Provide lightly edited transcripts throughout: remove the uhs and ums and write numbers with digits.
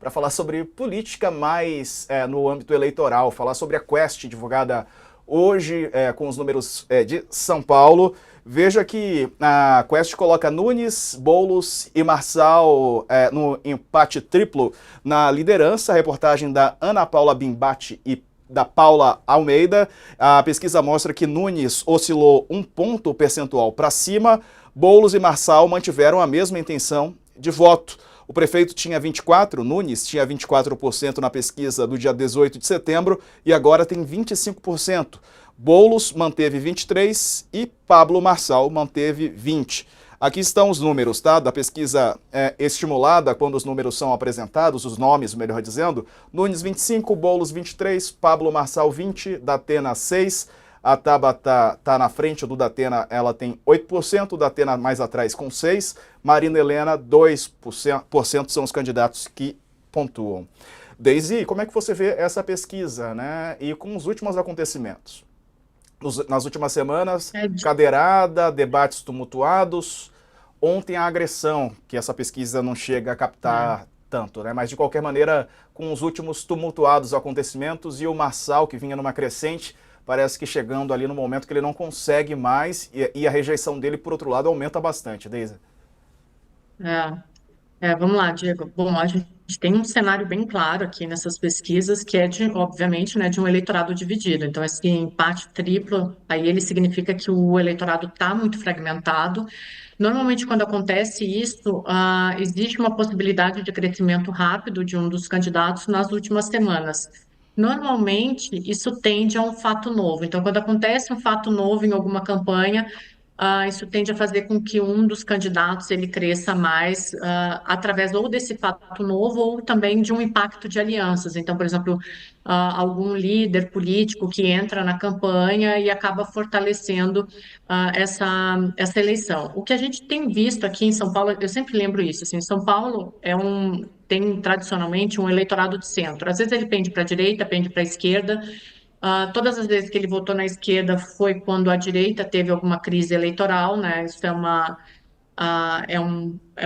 para falar sobre política mais no âmbito eleitoral, falar sobre a Quest divulgada hoje com os números de São Paulo. Veja que a Quest coloca Nunes, Boulos e Marçal no empate triplo na liderança. A reportagem da Ana Paula Bimbati e da Paula Almeida. A pesquisa mostra que Nunes oscilou 1 ponto percentual para cima. Boulos e Marçal mantiveram a mesma intenção de voto. O prefeito tinha 24%, Nunes tinha 24% na pesquisa do dia 18 de setembro e agora tem 25%. Boulos manteve 23% e Pablo Marçal manteve 20%. Aqui estão os números, tá? Da pesquisa estimulada, quando os números são apresentados, os nomes, melhor dizendo. Nunes 25%, Boulos 23%, Pablo Marçal 20%, Datena 6%. A Tabata está na frente do Datena, ela tem 8%, o Datena mais atrás com 6%, Marina Helena 2% são os candidatos que pontuam. Deise, como é que você vê essa pesquisa, né? E com os últimos acontecimentos? Nas últimas semanas, cadeirada, debates tumultuados, ontem a agressão, que essa pesquisa não chega a captar tanto, né? Mas de qualquer maneira, com os últimos tumultuados acontecimentos e o Marçal, que vinha numa crescente, parece que chegando ali no momento que ele não consegue mais e a rejeição dele, por outro lado, aumenta bastante, Deise. Vamos lá, Diego. Bom, a gente tem um cenário bem claro aqui nessas pesquisas, que é de, obviamente, né, de um eleitorado dividido. Então, esse empate triplo, aí ele significa que o eleitorado está muito fragmentado. Normalmente, quando acontece isso, existe uma possibilidade de crescimento rápido de um dos candidatos nas últimas semanas. Normalmente, isso tende a um fato novo. Então, quando acontece um fato novo em alguma campanha, isso tende a fazer com que um dos candidatos ele cresça mais através ou desse fato novo ou também de um impacto de alianças. Então, por exemplo, algum líder político que entra na campanha e acaba fortalecendo essa eleição. O que a gente tem visto aqui em São Paulo, eu sempre lembro isso, assim, São Paulo tem tradicionalmente um eleitorado de centro. Às vezes ele pende para a direita, pende para a esquerda. Todas as vezes que ele votou na esquerda foi quando a direita teve alguma crise eleitoral, né? Isso é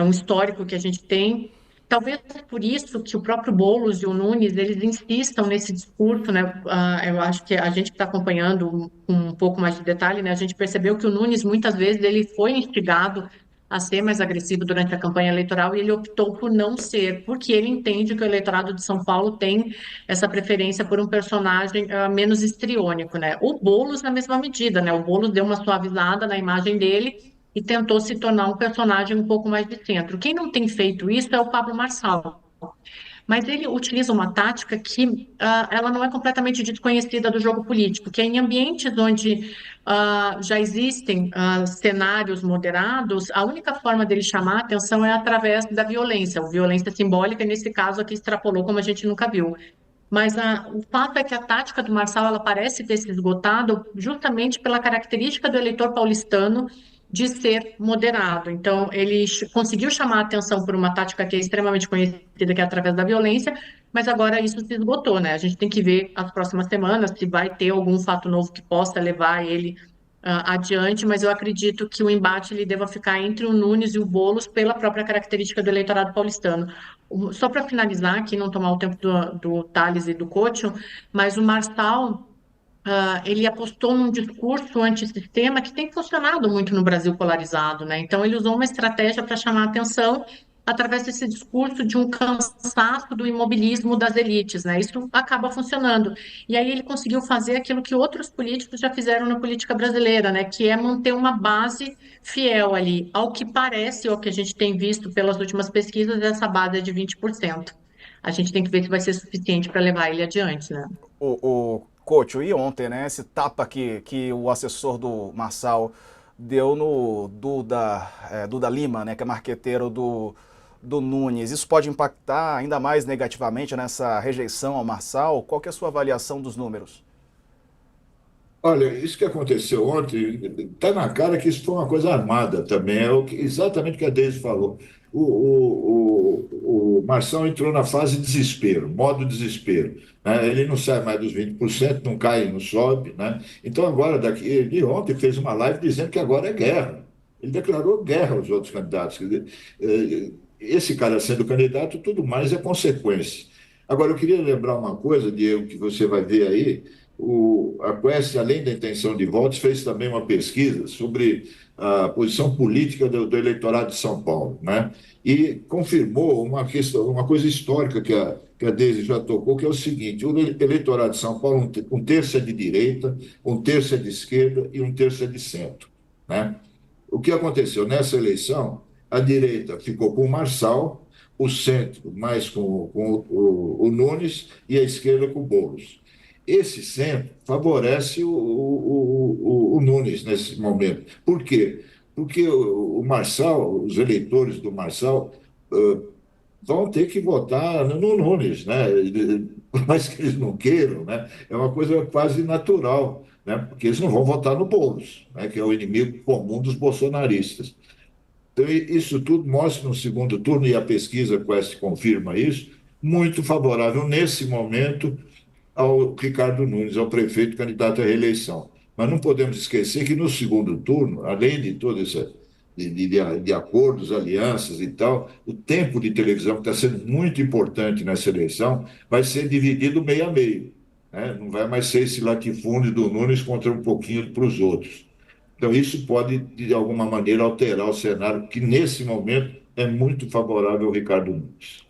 um histórico que a gente tem. Talvez por isso que o próprio Boulos e o Nunes, eles insistam nesse discurso, né? Eu acho que a gente que está acompanhando com um pouco mais de detalhe, né? A gente percebeu que o Nunes, muitas vezes, ele foi instigado a ser mais agressivo durante a campanha eleitoral e ele optou por não ser, porque ele entende que o eleitorado de São Paulo tem essa preferência por um personagem menos histriônico, né? O Boulos, na mesma medida, né? O Boulos deu uma suavizada na imagem dele e tentou se tornar um personagem um pouco mais de centro. Quem não tem feito isso é o Pablo Marçal. Mas ele utiliza uma tática que ela não é completamente desconhecida do jogo político, que é em ambientes onde já existem cenários moderados, a única forma dele chamar a atenção é através da violência, ou violência simbólica, e nesse caso aqui extrapolou como a gente nunca viu. Mas o fato é que a tática do Marçal ela parece ter se esgotado justamente pela característica do eleitor paulistano de ser moderado. Então, ele conseguiu chamar a atenção por uma tática que é extremamente conhecida, que é através da violência, mas agora isso se esgotou, né? A gente tem que ver as próximas semanas se vai ter algum fato novo que possa levar ele adiante, mas eu acredito que o embate ele deva ficar entre o Nunes e o Boulos pela própria característica do eleitorado paulistano. Só para finalizar, aqui não tomar o tempo do Tales e do Coutinho, mas o Marçal, ele apostou num discurso antissistema que tem funcionado muito no Brasil polarizado, né? Então, ele usou uma estratégia para chamar a atenção através desse discurso de um cansaço do imobilismo das elites, né? Isso acaba funcionando. E aí ele conseguiu fazer aquilo que outros políticos já fizeram na política brasileira, né? Que é manter uma base fiel ali. Ao que parece, ou ao que a gente tem visto pelas últimas pesquisas, essa base é de 20%. A gente tem que ver se vai ser suficiente para levar ele adiante, né? O Coach, e ontem, né? Esse tapa que o assessor do Marçal deu no Duda Lima, né? Que é marqueteiro do Nunes. Isso pode impactar ainda mais negativamente nessa rejeição ao Marçal? Qual que é a sua avaliação dos números? Olha, isso que aconteceu ontem, está na cara que isso foi uma coisa armada também, exatamente o que a Deise falou. O Marção entrou na fase desespero, modo desespero, né? Ele não sai mais dos 20%, não cai, não sobe, né? Então agora, ele ontem fez uma live dizendo que agora é guerra. Ele declarou guerra aos outros candidatos. Quer dizer, esse cara sendo candidato, tudo mais é consequência. Agora, eu queria lembrar uma coisa, Diego, que você vai ver aí. A Quest, além da intenção de votos, fez também uma pesquisa sobre a posição política do eleitorado de São Paulo, né? E confirmou uma questão, uma coisa histórica que a Deise já tocou, que é o seguinte: o eleitorado de São Paulo, um terço é de direita, um terço é de esquerda e um terço é de centro, né? O que aconteceu nessa eleição? A direita ficou com o Marçal, o centro mais com o Nunes e a esquerda com o Boulos. Esse centro favorece o Nunes nesse momento. Por quê? Porque o Marçal, os eleitores do Marçal, vão ter que votar no Nunes, né? Por mais que eles não queiram, né? É uma coisa quase natural, né? Porque eles não vão votar no Boulos, né? Que é o inimigo comum dos bolsonaristas. Então, isso tudo mostra no segundo turno, e a pesquisa Quest confirma isso, muito favorável nesse momento ao Ricardo Nunes, ao prefeito candidato à reeleição. Mas não podemos esquecer que no segundo turno, além de toda essa de acordos, alianças e tal, o tempo de televisão, que está sendo muito importante nessa eleição, vai ser dividido meio a meio, né? Não vai mais ser esse latifúndio do Nunes contra um pouquinho para os outros. Então, isso pode, de alguma maneira, alterar o cenário, que nesse momento é muito favorável ao Ricardo Nunes.